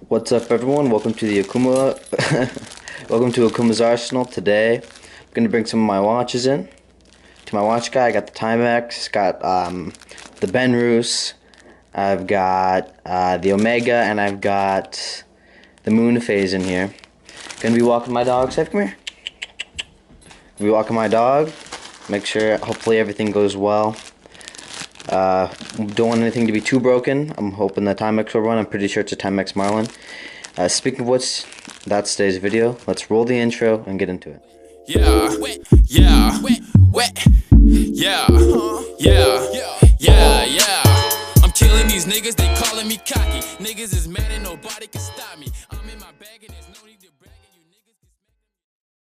What's up, everyone? Welcome to the Akuma. Welcome to Akuma's Arsenal. Today, I'm gonna bring some of my watches in. To my watch guy, I got the Timex, got the Benrus, I've got the Omega, and I've got the Moon Phase in here. Gonna be walking my dog. Safe, come here. Gonna be walking my dog. Make sure, hopefully, everything goes well. Don't want anything to be too broken. I'm hoping the Timex will run. I'm pretty sure it's a Timex Marlin. Speaking of which, that's today's video. Let's roll the intro and get into it. Yeah, I'm killing these niggas, they calling me cocky. Niggas is mad and nobody can stop me. I'm in my bag and there's no need to brag and you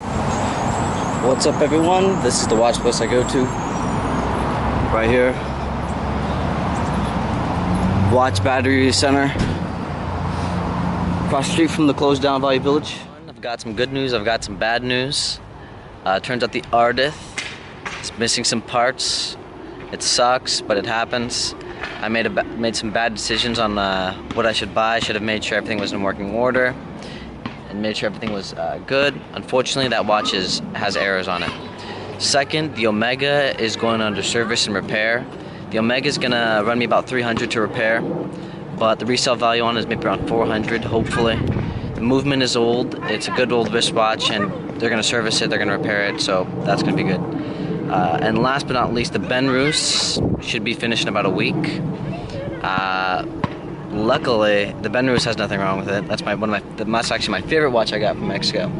niggas. What's up, everyone? This is the watch place I go to. Right here. Watch Battery Center. Across the street from the closed down Valley Village. I've got some good news, I've got some bad news. Turns out the Ardith is missing some parts. It sucks, but it happens. I made some bad decisions on what I should buy. I should have made sure everything was in working order and made sure everything was good. Unfortunately, that watch has errors on it. Second, the Omega is going under service and repair. The Omega is gonna run me about $300 to repair, but the resale value on it is maybe around $400, hopefully. The movement is old, it's a good old wristwatch, and they're gonna service it, they're gonna repair it, so that's gonna be good. And last but not least, the Benrus should be finished in about a week. Luckily, the Benrus has nothing wrong with it. That's actually my favorite watch I got from Mexico.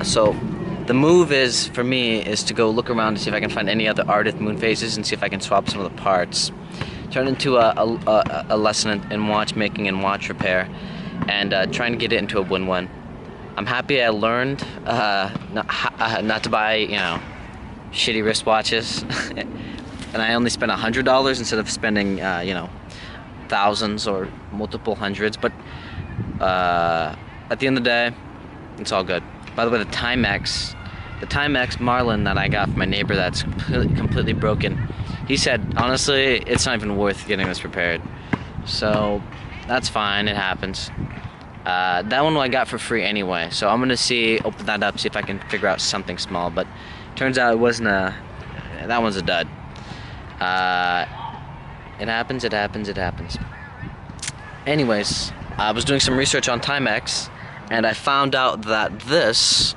So the move for me is to go look around to see if I can find any other Ardith moon phases and see if I can swap some of the parts. Turn into a lesson in watchmaking and watch repair, and trying to get it into a win-win. I'm happy I learned not to buy, shitty wristwatches, and I only spent $100 instead of spending, thousands or multiple hundreds. But at the end of the day, it's all good. By the way, the Timex Marlin that I got from my neighbor that's completely broken, he said, honestly, it's not even worth getting this repaired. So, that's fine, it happens. That one I got for free anyway, so I'm gonna open that up, see if I can figure out something small, but turns out it wasn't that one's a dud. It happens. Anyways, I was doing some research on Timex, and I found out that this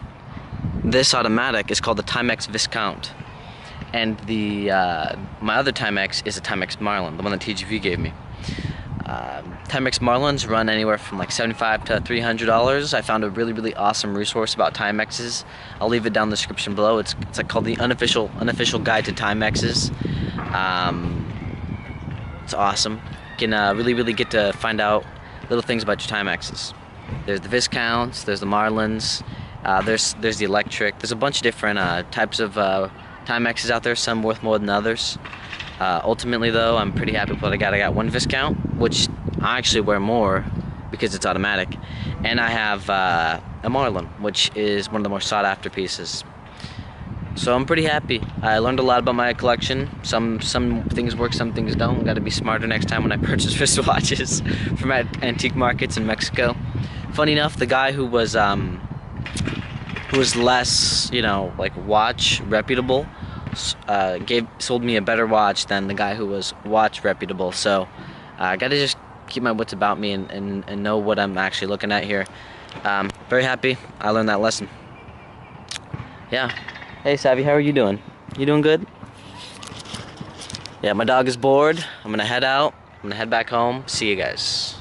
automatic is called the Timex Viscount, and my other Timex is a Timex Marlin, the one that TGV gave me. Timex Marlins run anywhere from like $75 to $300. I found a really awesome resource about Timexes. I'll leave it down in the description below. It's like called the unofficial guide to Timexes. It's awesome. You can really get to find out little things about your Timexes. There's the Viscounts, there's the Marlins, there's the electric. There's a bunch of different types of Timexes out there, some worth more than others. Ultimately though, I'm pretty happy with what I got. I got one Viscount, which I actually wear more because it's automatic, and I have a Marlin, which is one of the more sought after pieces. So I'm pretty happy. I learned a lot about my collection. Some things work, some things don't. Got to be smarter next time when I purchase wristwatches from antique markets in Mexico. Funny enough, the guy who was less, like watch reputable, sold me a better watch than the guy who was watch reputable. So I got to just keep my wits about me and know what I'm actually looking at here. Very happy I learned that lesson. Yeah. Hey Savvy, how are you doing? You doing good? Yeah, my dog is bored. I'm gonna head out. I'm gonna head back home. See you guys.